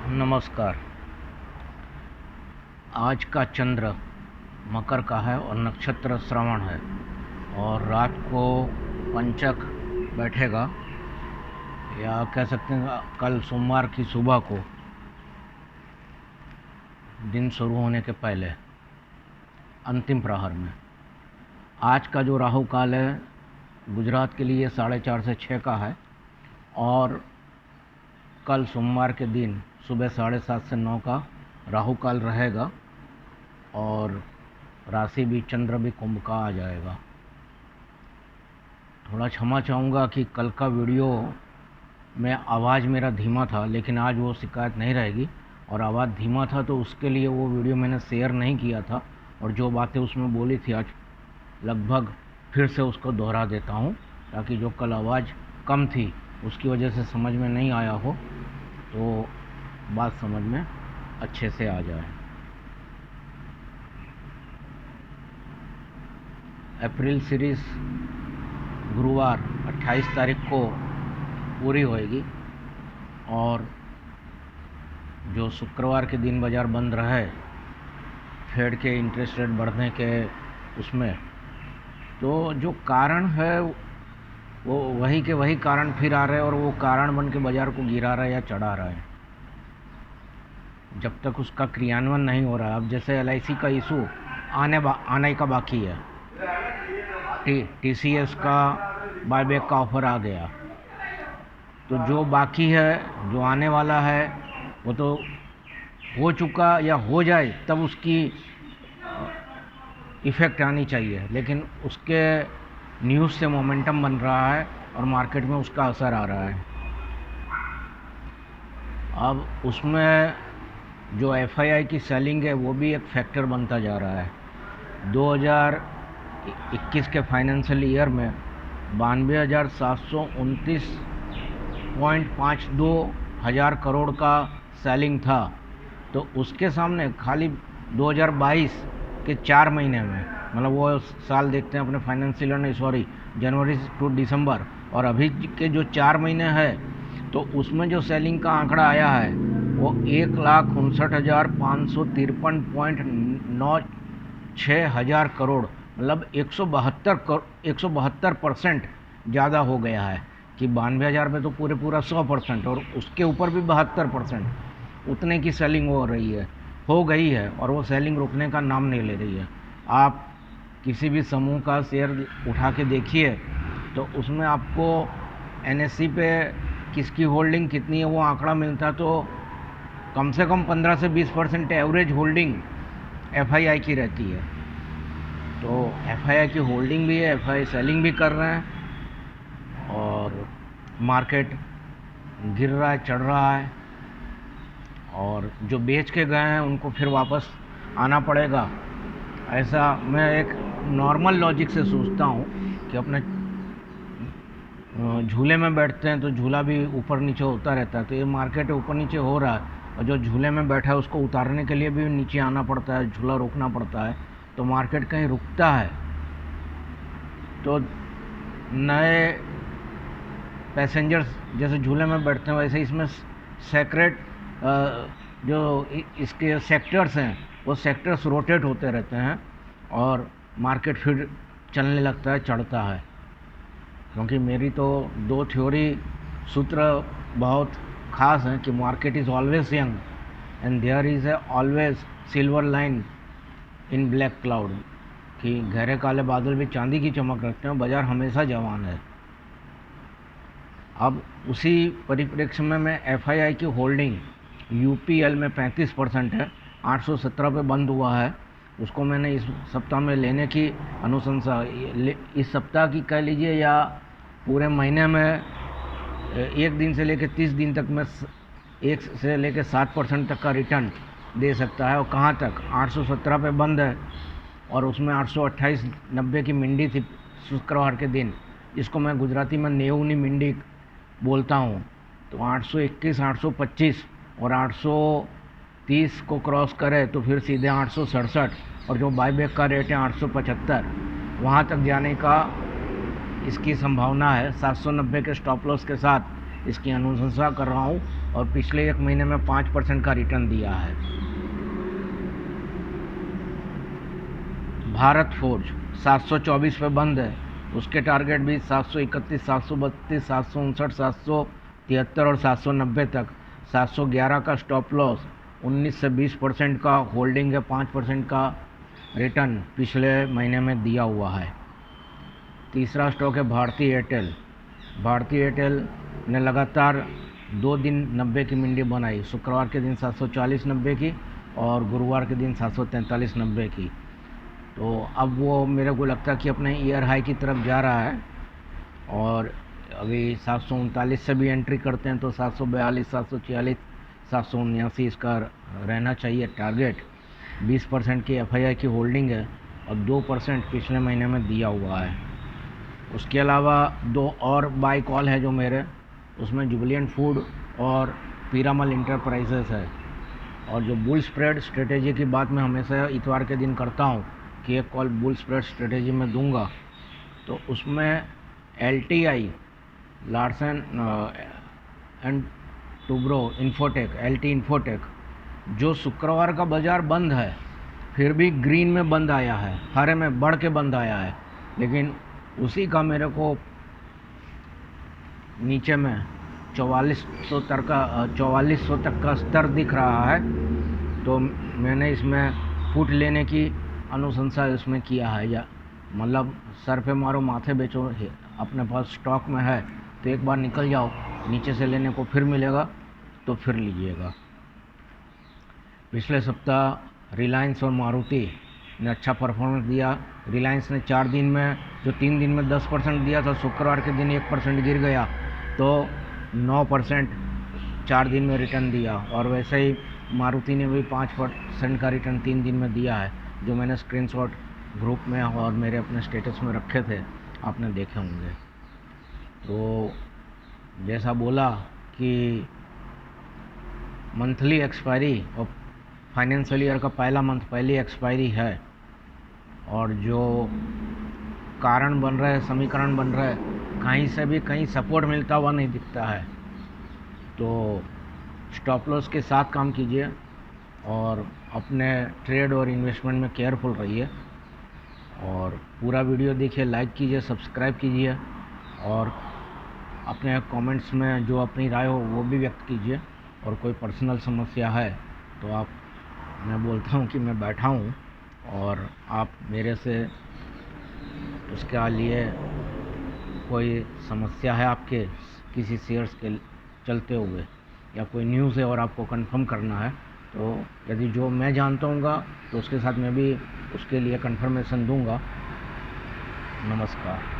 नमस्कार। आज का चंद्र मकर का है और नक्षत्र श्रवण है और रात को पंचक बैठेगा, या कह सकते हैं कल सोमवार की सुबह को, दिन शुरू होने के पहले अंतिम प्रहर में। आज का जो राहु काल है गुजरात के लिए 4:30 से 6 का है और कल सोमवार के दिन सुबह 7:30 से 9 का राहु काल रहेगा और राशि भी चंद्र भी कुंभ का आ जाएगा। थोड़ा क्षमा चाहूँगा कि कल का वीडियो में आवाज़ मेरा धीमा था, लेकिन आज वो शिकायत नहीं रहेगी। और आवाज़ धीमा था तो उसके लिए वो वीडियो मैंने शेयर नहीं किया था, और जो बातें उसमें बोली थी आज लगभग फिर से उसको दोहरा देता हूँ, ताकि जो कल आवाज़ कम थी उसकी वजह से समझ में नहीं आया हो तो बात समझ में अच्छे से आ जाए। अप्रैल सीरीज़ गुरुवार 28 तारीख को पूरी होएगी और जो शुक्रवार के दिन बाज़ार बंद रहे फेड के इंटरेस्ट रेट बढ़ने के उसमें, तो जो कारण है वो वही के वही कारण फिर आ रहे हैं और वो कारण बन के बाज़ार को गिरा रहा है या चढ़ा रहा है जब तक उसका क्रियान्वयन नहीं हो रहा है। अब जैसे LIC का इशू आने का बाकी है, TCS का बायबैक का ऑफ़र आ गया, तो जो बाकी है जो आने वाला है वो तो हो चुका या हो जाए तब उसकी इफ़ेक्ट आनी चाहिए, लेकिन उसके न्यूज़ से मोमेंटम बन रहा है और मार्केट में उसका असर आ रहा है। अब उसमें जो FII की सेलिंग है वो भी एक फैक्टर बनता जा रहा है। 2021 के फाइनेंशियल ईयर में 92,729.52 हज़ार करोड़ का सेलिंग था, तो उसके सामने खाली 2022 के 4 महीने में, मतलब वो साल देखते हैं अपने फाइनेंशियल ईयर नहीं, जनवरी टू दिसंबर, और अभी के जो 4 महीने हैं तो उसमें जो सेलिंग का आंकड़ा आया है वो 1,59,553.96 हज़ार करोड़, मतलब 172% ज़्यादा हो गया है कि 92,000 में तो पूरा 100% और उसके ऊपर भी 72% उतने की सेलिंग हो गई है और वो सेलिंग रुकने का नाम नहीं ले रही है। आप किसी भी समूह का शेयर उठा के देखिए तो उसमें आपको NSE पे किसकी होल्डिंग कितनी है वो आंकड़ा मिलता, तो कम से कम 15 से 20% एवरेज होल्डिंग FII की रहती है। तो FII की होल्डिंग भी है, FII सेलिंग भी कर रहे हैं और मार्केट गिर रहा है, चढ़ रहा है, और जो बेच के गए हैं उनको फिर वापस आना पड़ेगा। ऐसा मैं एक नॉर्मल लॉजिक से सोचता हूँ कि अपने झूले में बैठते हैं तो झूला भी ऊपर नीचे होता रहता है, तो ये मार्केट ऊपर नीचे हो रहा है और जो झूले में बैठा है उसको उतारने के लिए भी नीचे आना पड़ता है, झूला रोकना पड़ता है, तो मार्केट कहीं रुकता है तो नए पैसेंजर्स जैसे झूले में बैठते हैं वैसे इसमें सेक्रेट जो इसके सेक्टर्स हैं वो सेक्टर्स रोटेट होते रहते हैं और मार्केट फिर चलने लगता है, चढ़ता है। क्योंकि मेरी तो 2 थ्योरी सूत्र बहुत ख़ास हैं कि market is always young and there is always silver line in black cloud, कि गहरे काले बादल भी चांदी की चमक रखते हैं, बाज़ार हमेशा जवान है। अब उसी परिप्रेक्ष्य में मैं FII की होल्डिंग UPL में 35% है, 817 पे बंद हुआ है, उसको मैंने इस सप्ताह में लेने की अनुशंसा, इस सप्ताह की कह लीजिए या पूरे महीने में 1 दिन से लेकर 30 दिन तक में 1 से लेकर 7% तक का रिटर्न दे सकता है। और कहाँ तक, 817 पे बंद है और उसमें 828.90 की मंडी थी शुक्रवार के दिन, इसको मैं गुजराती में नेवनी मंडी बोलता हूँ। तो 821, 825 और 830 को क्रॉस करे तो फिर सीधे 867, और जो बायबैक का रेट है 875, वहाँ तक जाने का इसकी संभावना है। 790 के स्टॉप लॉस के साथ इसकी अनुशंसा कर रहा हूँ और पिछले 1 महीने में 5% का रिटर्न दिया है। भारत फोर्ज 724 पे बंद है, उसके टारगेट भी 731, 732, 759, 773 और 790 तक। 711 का स्टॉप लॉस, 19 से 20% का होल्डिंग है, 5% का रिटर्न पिछले महीने में दिया हुआ है। तीसरा स्टॉक है भारती एयरटेल। भारती एयरटेल ने लगातार 2 दिन 90 की मंडी बनाई, शुक्रवार के दिन 740.90 की और गुरुवार के दिन 743.90 की। तो अब वो मेरे को लगता है कि अपने ईयर हाई की तरफ जा रहा है और अभी 739 से भी एंट्री करते हैं तो 742, 746, 779 इसका रहना चाहिए टारगेट। 20% की FII की होल्डिंग है और 2% पिछले महीने में दिया हुआ है। उसके अलावा 2 और बाई कॉल है जो मेरे, उसमें जुबिलिएंट फूड और पीरामल इंटरप्राइजेस है। और जो बुल स्प्रेड स्ट्रेटेजी की बात मैं हमेशा इतवार के दिन करता हूँ कि एक कॉल बुल स्प्रेड स्ट्रेटेजी में दूंगा, तो उसमें LTI Larsen and Toubro infotech, LT infotech, जो शुक्रवार का बाज़ार बंद है फिर भी ग्रीन में बंद आया है, हरे में बढ़ के बंद आया है, लेकिन उसी का मेरे को नीचे में 4400 तक का स्तर दिख रहा है। तो मैंने इसमें फुट लेने की अनुशंसा इसमें किया है, या मतलब सर पे मारो माथे बेचो, अपने पास स्टॉक में है तो एक बार निकल जाओ, नीचे से लेने को फिर मिलेगा तो फिर लीजिएगा। पिछले सप्ताह रिलायंस और मारुति ने अच्छा परफॉर्मेंस दिया। रिलायंस ने 4 दिन में, जो 3 दिन में 10% दिया था, शुक्रवार के दिन 1% गिर गया तो 9% 4 दिन में रिटर्न दिया। और वैसे ही मारुति ने भी 5% का रिटर्न 3 दिन में दिया है, जो मैंने स्क्रीनशॉट ग्रुप में और मेरे अपने स्टेटस में रखे थे, आपने देखे होंगे। तो जैसा बोला कि मंथली एक्सपायरी और फाइनेंशियल ईयर का पहला मंथ पहली एक्सपायरी है, और जो कारण बन रहा है, समीकरण बन रहा है, कहीं से भी कहीं सपोर्ट मिलता हुआ नहीं दिखता है। तो स्टॉप लॉस के साथ काम कीजिए और अपने ट्रेड और इन्वेस्टमेंट में केयरफुल रहिए। और पूरा वीडियो देखिए, लाइक कीजिए, सब्सक्राइब कीजिए और अपने कमेंट्स में जो अपनी राय हो वो भी व्यक्त कीजिए। और कोई पर्सनल समस्या है तो आप, मैं बोलता हूँ कि मैं बैठा हूँ और आप मेरे से उसके लिए, कोई समस्या है आपके किसी शेयर्स के चलते हुए या कोई न्यूज़ है और आपको कंफर्म करना है, तो यदि जो मैं जानता हूँगा तो उसके साथ मैं भी उसके लिए कंफर्मेशन दूंगा। नमस्कार।